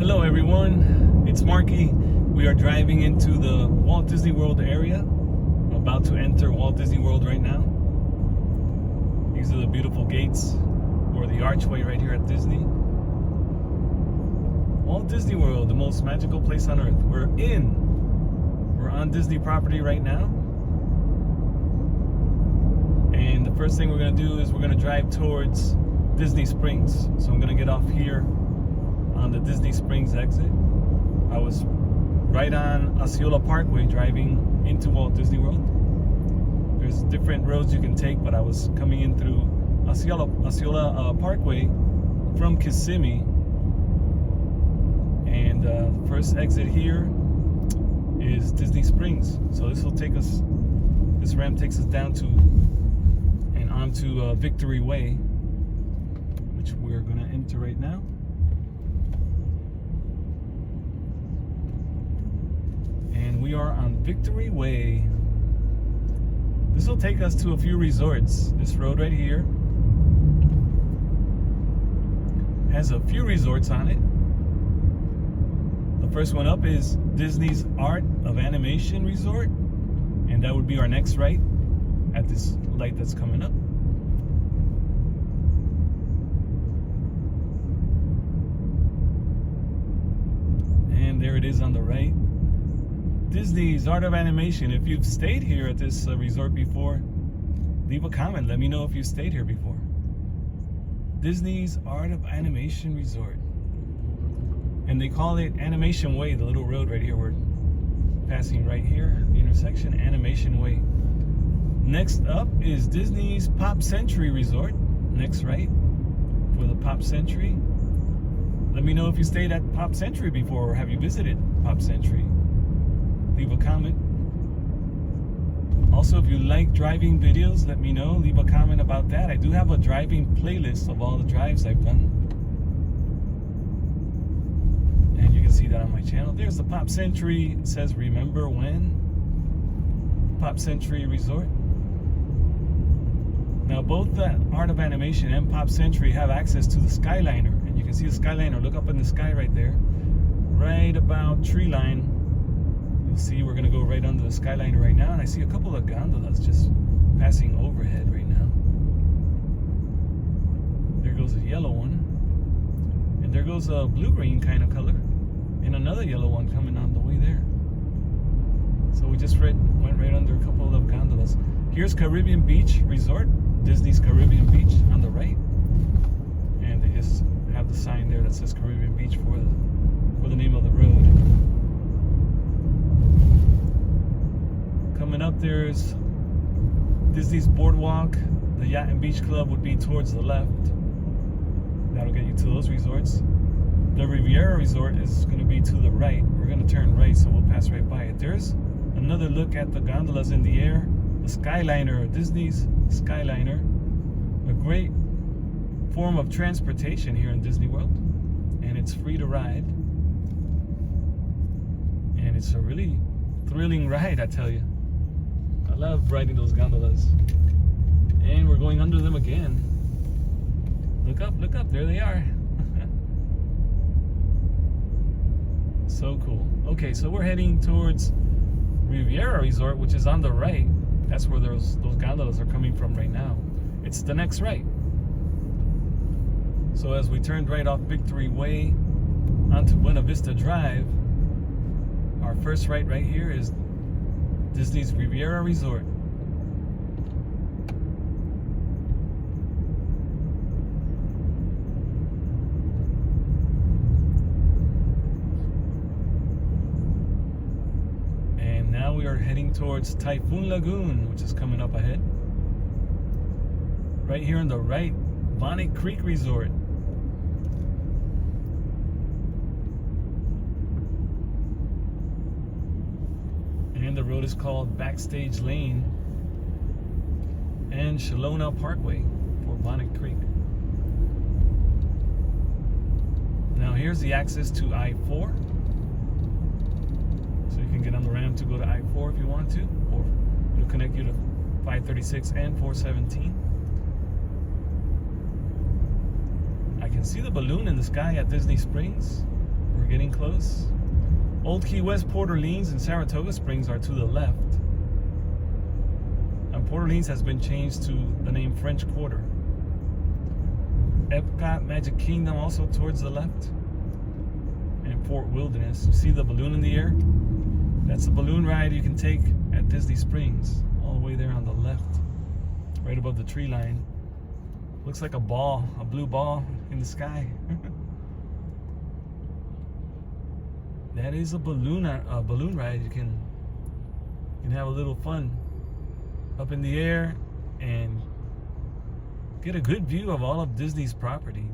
Hello everyone, it's Marky. We are driving into the Walt Disney World area. I'm about to enter Walt Disney World right now. These are the beautiful gates, or the archway right here at Disney. Walt Disney World, the most magical place on earth. We're on Disney property right now. And the first thing we're going to do is we're going to drive towards Disney Springs. So I'm going to get off here on the Disney Springs exit. I was right on Osceola Parkway driving into Walt Disney World. There's different roads you can take, but I was coming in through Osceola Parkway from Kissimmee. And first exit here is Disney Springs. So this ramp takes us down to and onto Victory Way, which we're gonna enter right now. And we are on Victory Way. This will take us to a few resorts. This road right here has a few resorts on it. The first one up is Disney's Art of Animation Resort, and that would be our next right at this light that's coming up. And there it is on the right. Disney's Art of Animation. If you've stayed here at this resort before, leave a comment. Let me know if you stayed here before. Disney's Art of Animation Resort. And they call it Animation Way, the little road right here. We're passing right here, the intersection, Animation Way. Next up is Disney's Pop Century Resort. Next right for the Pop Century. Let me know if you stayed at Pop Century before, or have you visited Pop Century. Leave a comment. Also, if you like driving videos, let me know. Leave a comment about that. I do have a driving playlist of all the drives I've done, and you can see that on my channel. There's the Pop Century. It says remember when. Pop Century Resort. Now both the Art of Animation and Pop Century have access to the Skyliner, and you can see the Skyliner. Look up in the sky right there, right about tree line. You'll see we're going to go right under the Skyliner right now, and I see a couple of gondolas just passing overhead right now. There goes a yellow one, and there goes a blue-green kind of color, and another yellow one coming on the way there. So we just went right under a couple of gondolas. Here's Caribbean Beach Resort, Disney's Caribbean Beach on the right, and they just have the sign there that says Caribbean Beach for the name of the road. Coming up, there's Disney's Boardwalk. The Yacht and Beach Club would be towards the left. That'll get you to those resorts. The Riviera Resort is going to be to the right. We're going to turn right, so we'll pass right by it. There's another look at the gondolas in the air. The Skyliner, Disney's Skyliner. A great form of transportation here in Disney World. And it's free to ride. And it's a really thrilling ride, I tell you. I love riding those gondolas. And we're going under them again. Look up, there they are. So cool. Okay, so we're heading towards Riviera Resort, which is on the right. That's where those gondolas are coming from right now. It's the next right. So as we turned right off Victory Way onto Buena Vista Drive, our first right here is Disney's Riviera Resort. And now we are heading towards Typhoon Lagoon, which is coming up ahead. Right here on the right, Bonnet Creek Resort. And the road is called Backstage Lane and Shalona Parkway for Bonnet Creek. Now here's the access to I-4. So you can get on the ramp to go to I-4 if you want to, or it'll connect you to 536 and 417. I can see the balloon in the sky at Disney Springs. We're getting close. Old Key West, Port Orleans, and Saratoga Springs are to the left. And Port Orleans has been changed to the name French Quarter. Epcot, Magic Kingdom also towards the left. And Fort Wilderness. You see the balloon in the air? That's a balloon ride you can take at Disney Springs. All the way there on the left. Right above the tree line. Looks like a ball, a blue ball in the sky. That is a balloon ride. You can have a little fun up in the air and get a good view of all of Disney's property.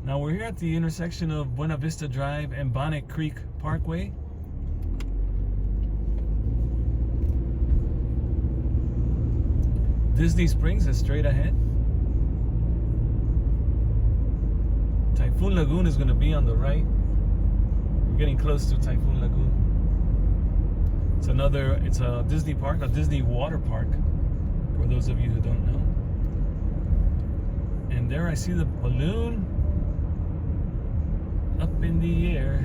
Now we're here at the intersection of Buena Vista Drive and Bonnet Creek Parkway. Disney Springs is straight ahead. Typhoon Lagoon is going to be on the right. We're getting close to Typhoon Lagoon. It's a Disney park, a Disney water park, for those of you who don't know. And there I see the balloon up in the air.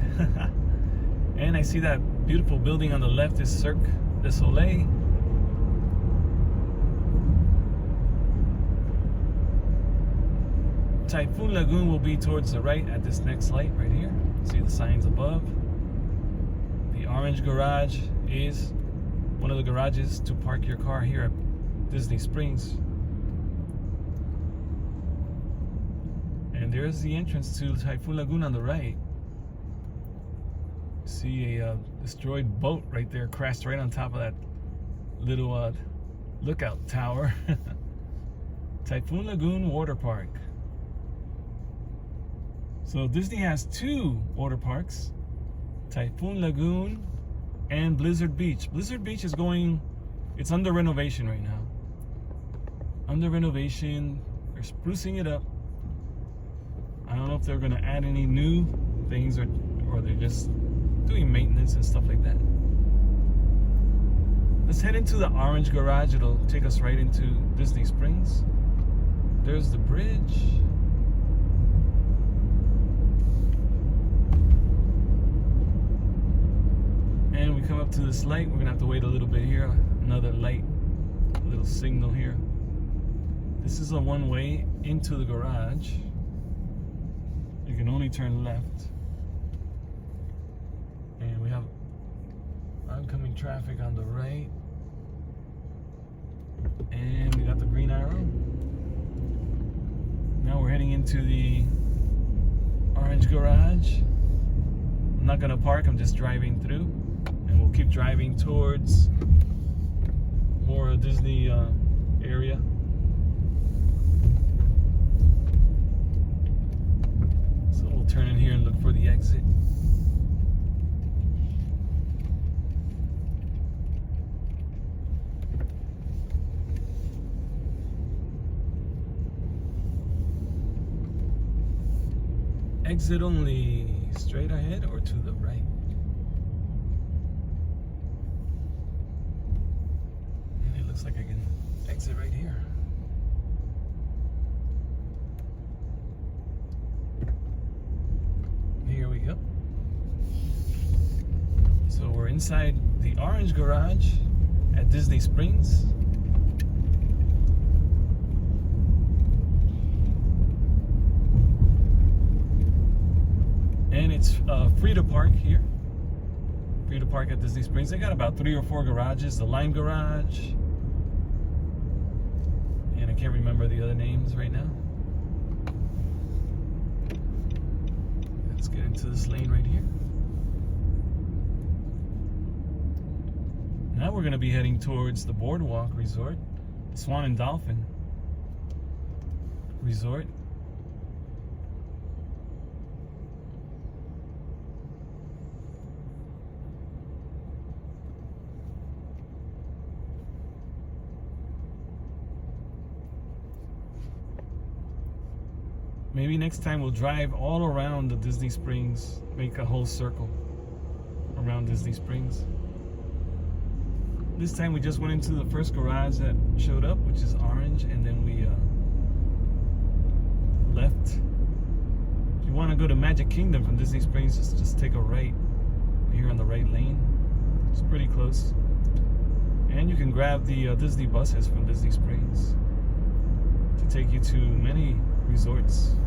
And I see that beautiful building on the left is Cirque du Soleil. Typhoon Lagoon will be towards the right at this next light right here. See the signs above. The orange garage is one of the garages to park your car here at Disney Springs. And there's the entrance to Typhoon Lagoon on the right. See a destroyed boat right there, crashed right on top of that little lookout tower. Typhoon Lagoon Water Park. So Disney has two water parks, Typhoon Lagoon and Blizzard Beach. Blizzard Beach is it's under renovation right now. Under renovation, they're sprucing it up. I don't know if they're gonna add any new things or they're just doing maintenance and stuff like that. Let's head into the orange garage. It'll take us right into Disney Springs. There's the bridge. And we come up to this light. We're gonna have to wait a little bit here. Another light, a little signal here. This is a one-way into the garage. You can only turn left. And we have oncoming traffic on the right. And we got the green arrow. Now we're heading into the orange garage. I'm not gonna park, I'm just driving through. And we'll keep driving towards more Disney area. So we'll turn in here and look for the exit. Exit only, straight ahead or to the right? And it looks like I can exit right here. Here we go. So we're inside the orange garage at Disney Springs. And it's free to park here. Free to park at Disney Springs. They got about 3 or 4 garages. The Lime Garage. And I can't remember the other names right now. Let's get into this lane right here. Now we're going to be heading towards the Boardwalk Resort. Swan and Dolphin Resort. Maybe next time we'll drive all around the Disney Springs, make a whole circle around Disney Springs. This time we just went into the first garage that showed up, which is orange, and then we left. If you want to go to Magic Kingdom from Disney Springs, just take a right here on the right lane. It's pretty close. And you can grab the Disney buses from Disney Springs to take you to many resorts.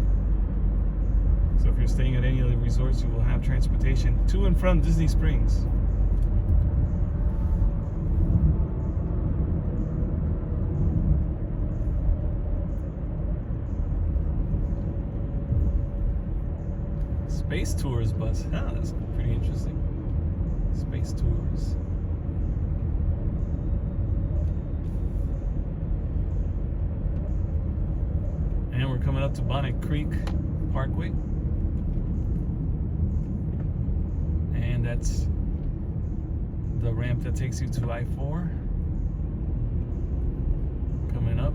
So if you're staying at any of the resorts, you will have transportation to and from Disney Springs. Space Tours bus. Huh, that's pretty interesting. Space Tours. And we're coming up to Bonnet Creek Parkway. And that's the ramp that takes you to I-4. Coming up.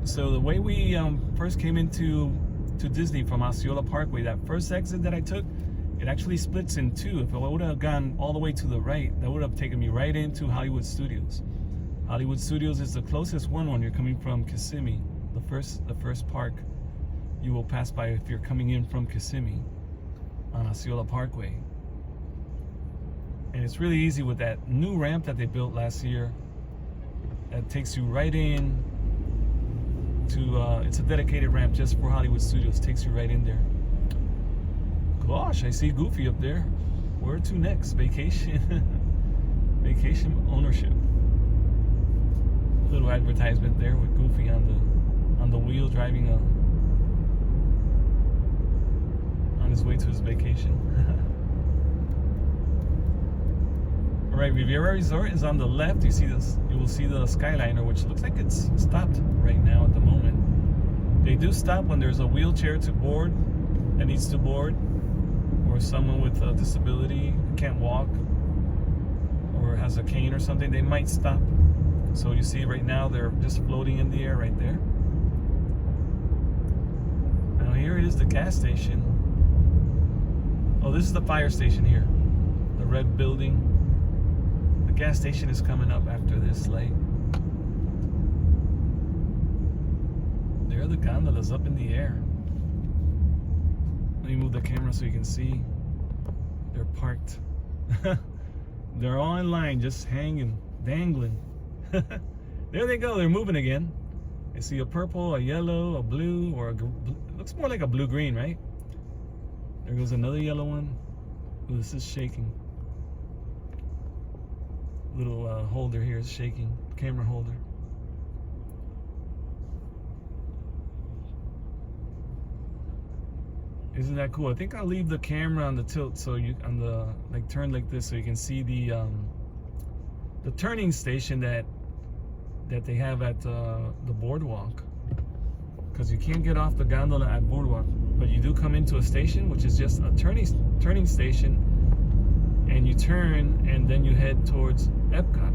So the way we first came into Disney from Osceola Parkway, that first exit that I took, it actually splits in two. If I would have gone all the way to the right, that would have taken me right into Hollywood Studios. Hollywood Studios is the closest one when you're coming from Kissimmee. The first park you will pass by if you're coming in from Kissimmee on Osceola Parkway. And it's really easy with that new ramp that they built last year. That takes you right in to, it's a dedicated ramp just for Hollywood Studios. Takes you right in there. Gosh, I see Goofy up there. Where to next? Vacation. Vacation ownership. Little advertisement there with Goofy on the wheel driving on his way to his vacation. All right, Riviera Resort is on the left. You see this? You will see the Skyliner, which looks like it's stopped right now at the moment. They do stop when there's a wheelchair to board that needs to board, or someone with a disability can't walk, or has a cane or something. They might stop. So you see right now they're just floating in the air right there. Now here is the gas station. Oh, this is the fire station here. The red building. The gas station is coming up after this light. There are the gondolas up in the air. Let me move the camera so you can see. They're parked. They're all in line, just hanging, dangling. There they go, they're moving again. I see a purple, a yellow, a blue, or it looks more like a blue-green, right? There goes another yellow one. Ooh, this is shaking. Little holder here is shaking, camera holder. Isn't that cool? I think I'll leave the camera on the tilt so you turn like this so you can see the turning station that they have at the boardwalk. Because you can't get off the gondola at boardwalk, but you do come into a station which is just a turning station, and you turn and then you head towards Epcot.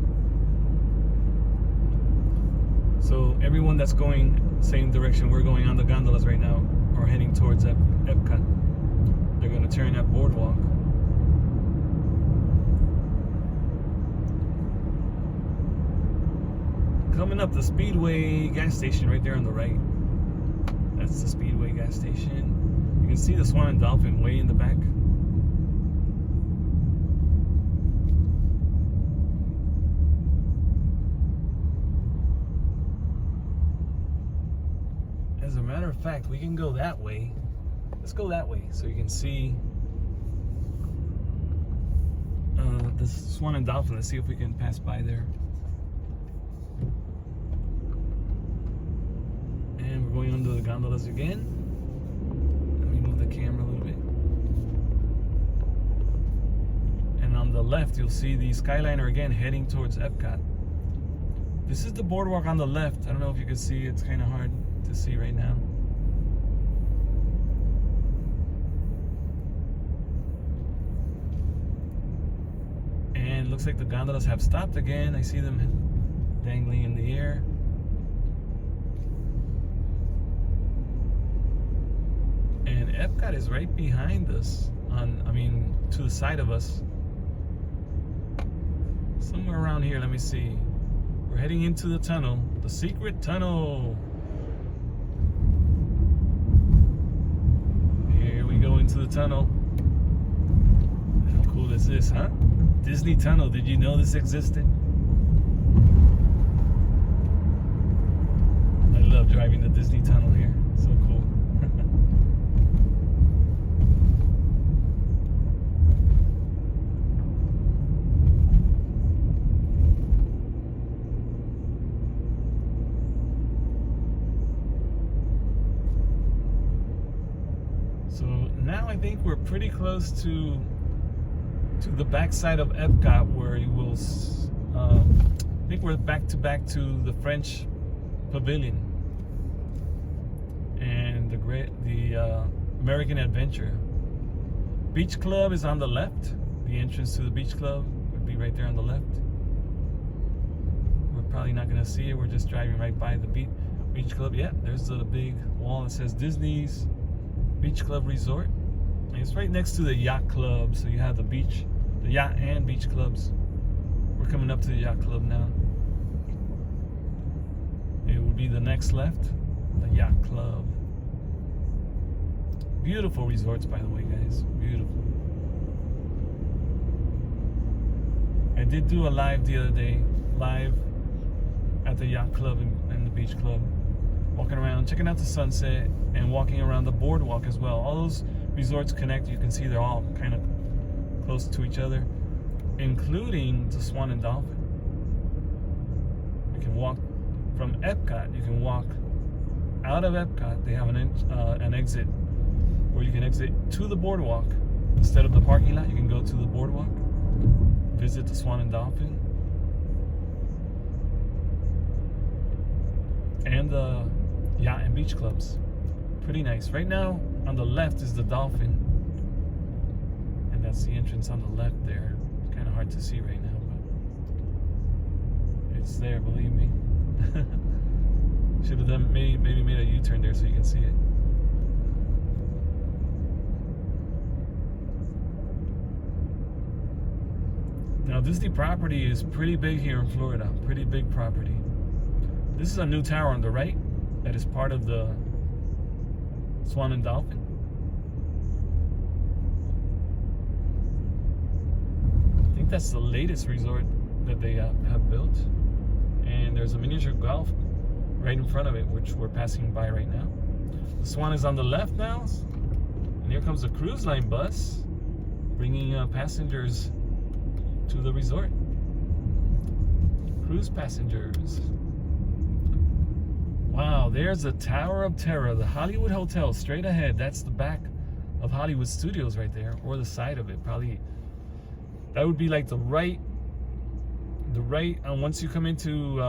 So everyone that's going same direction we're going on the gondolas right now are heading towards Epcot. They're going to turn at boardwalk. Coming up the Speedway gas station right there on the right. That's the Speedway gas station. You can see the Swan and Dolphin way in the back. As a matter of fact, we can go that way. Let's go that way so you can see the Swan and Dolphin. Let's see if we can pass by there. And we're going under the gondolas again. Let me move the camera a little bit. And on the left, you'll see the Skyliner again heading towards Epcot. This is the boardwalk on the left. I don't know if you can see. It's kind of hard to see right now. And it looks like the gondolas have stopped again. I see them dangling in the air. And Epcot is right behind us, to the side of us. Somewhere around here, let me see. We're heading into the tunnel, the secret tunnel. Here we go into the tunnel. How cool is this, huh? Disney Tunnel, did you know this existed? I love driving the Disney Tunnel here, so cool. So now I think we're pretty close to the backside of Epcot, where you will. I think we're back to the French Pavilion and the American Adventure. Beach Club is on the left. The entrance to the Beach Club would be right there on the left. We're probably not going to see it. We're just driving right by the Beach Club. Yeah, there's the big wall that says Disney's Beach Club Resort. And it's right next to the Yacht Club. So you have the yacht and beach clubs. We're coming up to the Yacht Club now. It would be the next left, the Yacht Club. Beautiful resorts, by the way, guys. Beautiful. I did do a live the other day, live at the Yacht Club and the Beach Club, walking around, checking out the sunset, and walking around the boardwalk as well. All those resorts connect. You can see they're all kind of close to each other, including the Swan and Dolphin. You can walk from Epcot. You can walk out of Epcot. They have an exit where you can exit to the boardwalk. Instead of the parking lot, you can go to the boardwalk, visit the Swan and Dolphin, and the yacht and beach clubs. Pretty nice. Right now, on the left is the Dolphin, and that's the entrance on the left there. Kind of hard to see right now, but it's there, believe me. Should have done maybe made a U-turn there so you can see it. Now, Disney property is pretty big here in Florida. Pretty big property. This is a new tower on the right that is part of the Swan and Dolphin. I think that's the latest resort that they have built. And there's a miniature golf right in front of it, which we're passing by right now. The Swan is on the left now. And here comes the cruise line bus bringing passengers to the resort. Cruise passengers. Wow, there's the Tower of Terror, the Hollywood Hotel straight ahead. That's the back of Hollywood Studios right there, or the side of it. Probably that would be like the right. Once you come into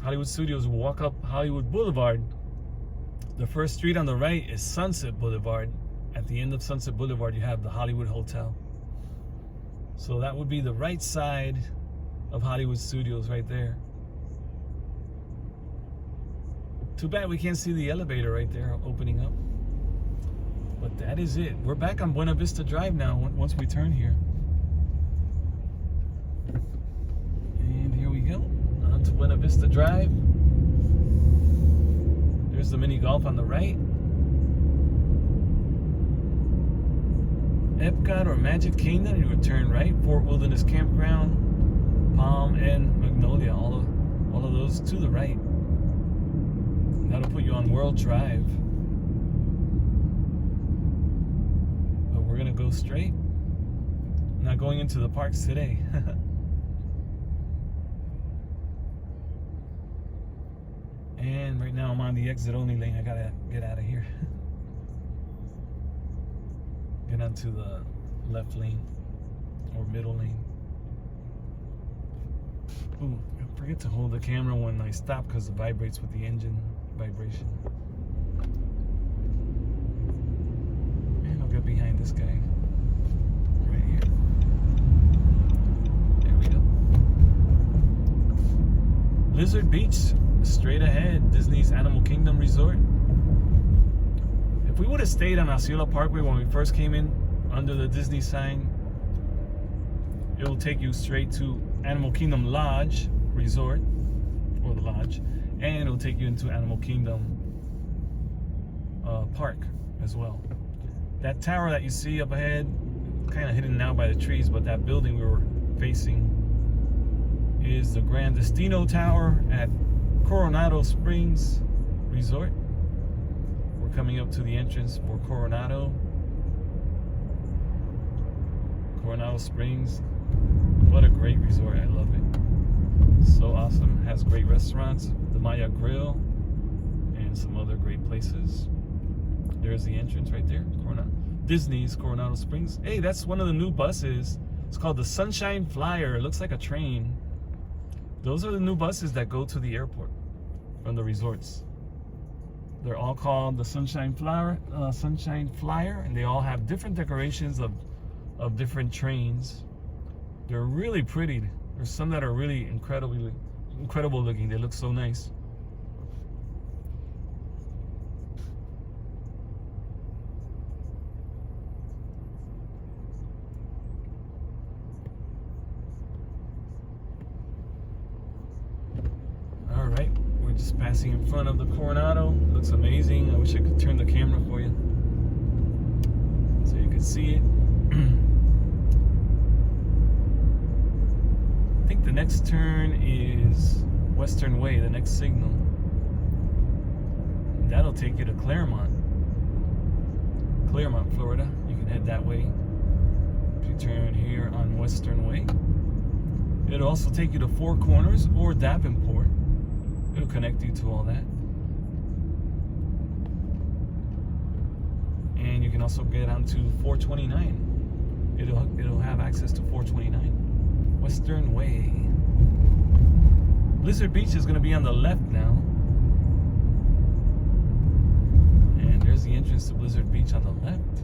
Hollywood Studios, walk up Hollywood Boulevard. The first street on the right is Sunset Boulevard. At the end of Sunset Boulevard, you have the Hollywood Hotel. So that would be the right side of Hollywood Studios right there. Too bad we can't see the elevator right there opening up. But that is it. We're back on Buena Vista Drive now once we turn here. And here we go. On to Buena Vista Drive. There's the mini golf on the right. Epcot or Magic Kingdom, you would turn right. Fort Wilderness Campground, Palm, and Magnolia. All of those to the right. That'll put you on World Drive. But we're gonna go straight. Not going into the parks today. And right now I'm on the exit only lane. I gotta get out of here. Get onto the left lane or middle lane. Ooh, I forget to hold the camera when I stop because it vibrates with the engine vibration. And I'll get behind this guy right here. There we go. Blizzard Beach, straight ahead, Disney's Animal Kingdom Resort. If we would have stayed on Osceola Parkway when we first came in, under the Disney sign, it will take you straight to Animal Kingdom Lodge Resort, or the Lodge, and it'll take you into Animal Kingdom Park as well. That tower that you see up ahead, kind of hidden now by the trees, but that building we were facing is the Grand Destino Tower at Coronado Springs Resort. We're coming up to the entrance for Coronado Springs. What a great resort. I love it. So awesome. Has great restaurants, the Maya Grill, and some other great places. There's the entrance right there. Disney's Coronado Springs. Hey, that's one of the new buses. It's called the Sunshine Flyer. It looks like a train. Those are the new buses that go to the airport from the resorts. They're all called the Sunshine Flyer, and they all have different decorations of different trains. They're really pretty. There's some that are really incredible looking. They look so nice. Just passing in front of the Coronado. Looks amazing. I wish I could turn the camera for you so you could see it. I think the next turn is Western Way, the next signal. That'll take you to Claremont, Florida. You can head that way if you turn here on Western Way. It'll also take you to Four Corners or Davenport. It'll connect you to all that. And you can also get onto 429. It'll have access to 429. Western Way. Blizzard Beach is going to be on the left now. And there's the entrance to Blizzard Beach on the left.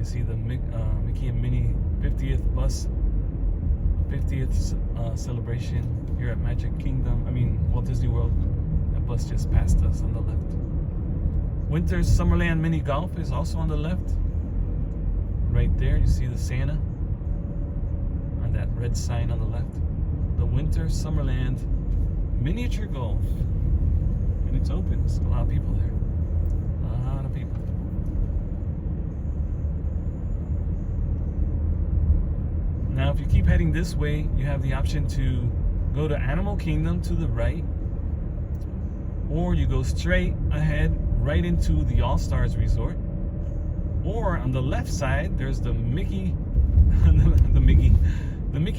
I see the Mickey and Minnie 50th bus, 50th celebration here at Walt Disney World. That bus just passed us on the left. Winter's Summerland Mini Golf is also on the left. Right there, you see the Santa on that red sign on the left. The Winter Summerland Miniature Golf. And it's open. There's a lot of people there. A lot of people. Now, if you keep heading this way, you have the option to go to Animal Kingdom to the right, or you go straight ahead right into the All-Stars Resort, or on the left side there's the Mickey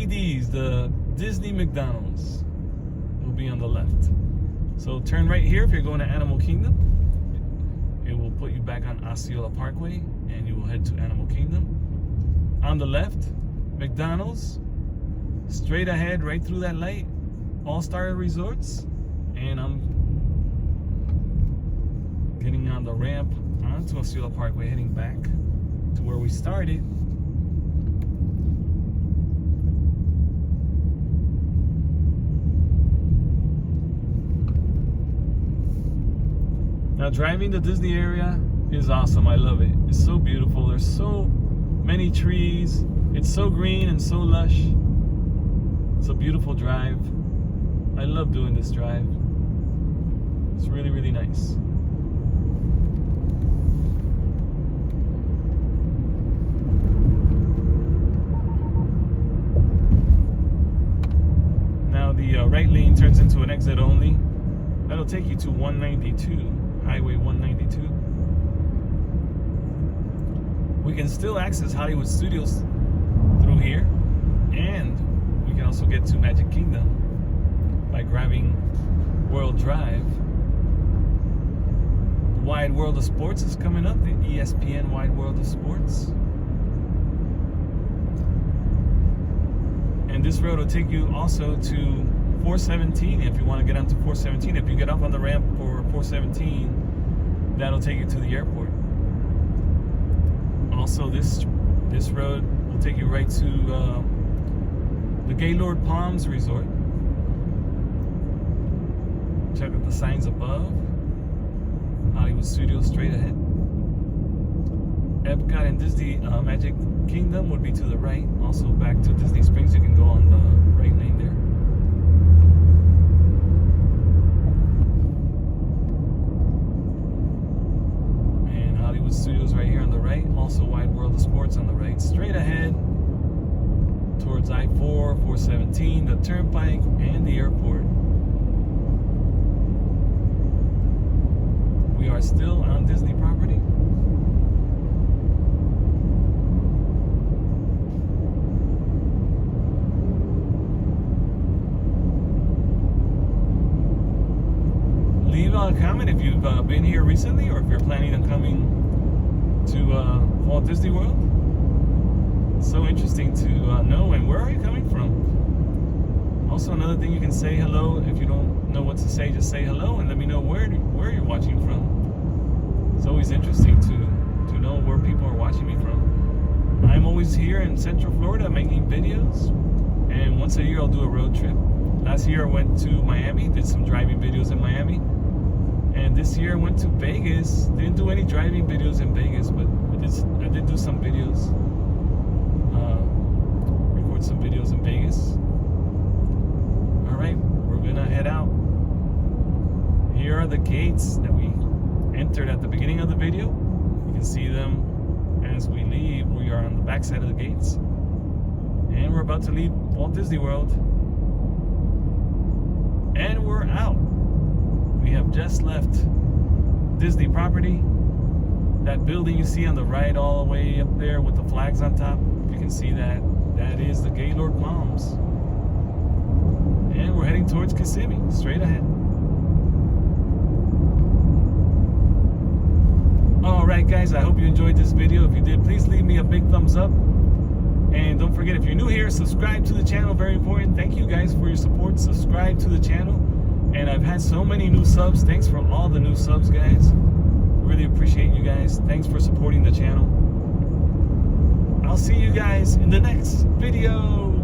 D's, the Disney McDonald's will be on the left. So turn right here if you're going to Animal Kingdom. It will put you back on Osceola Parkway and you will head to Animal Kingdom. On the left, McDonald's. Straight ahead, right through that light, All-Star Resorts, and I'm getting on the ramp onto Osceola Parkway, heading back to where we started. Now, driving the Disney area is awesome. I love it. It's so beautiful. There's so many trees. It's so green and so lush. It's a beautiful drive. I love doing this drive. It's really, really nice. Now the right lane turns into an exit only. That'll take you to 192, Highway 192. We can still access Hollywood Studios through here, and we can also get to Magic Kingdom by grabbing World Drive. The Wide World of Sports is coming up, the ESPN Wide World of Sports. And this road will take you also to 417 if you want to get onto 417. If you get off on the ramp for 417, that'll take you to the airport. Also, this road will take you right to the Gaylord Palms Resort. check out the signs above. Hollywood Studios straight ahead. Epcot and Disney Magic Kingdom would be to the right. Also back to Disney Springs, you can go on the right lane there. And Hollywood Studios right here on the right. Also Wide World of Sports on the right. Straight ahead towards I-4, 417, the Turnpike, and the airport. We are still on Disney property. Leave a comment if you've been here recently, or if you're planning on coming to Walt Disney World. It's so interesting to know. And where are you coming from? Also, another thing, you can say hello. If you don't know what to say, just say hello and let me know where you're watching from. It's always interesting to know where people are watching me from. I'm always here in Central Florida making videos, and once a year I'll do a road trip. Last year I went to Miami, did some driving videos in Miami, and this year I went to Vegas. Didn't do any driving videos in Vegas, but I did do some videos, record some videos in Vegas. All right, we're gonna head out. Here are the gates that we entered at the beginning of the video. You can see them as we leave. We are on the back side of the gates, and we're about to leave Walt Disney World, and we're out. We have just left Disney property. That building you see on the right all the way up there with the flags on top, you can see that is the Gaylord Palms, and we're heading towards Kissimmee straight ahead. Alright guys, I hope you enjoyed this video. If you did, please leave me a big thumbs up. And don't forget, if you're new here, subscribe to the channel. Very important. Thank you guys for your support. Subscribe to the channel. And I've had so many new subs. Thanks for all the new subs, guys. Really appreciate you guys. Thanks for supporting the channel. I'll see you guys in the next video.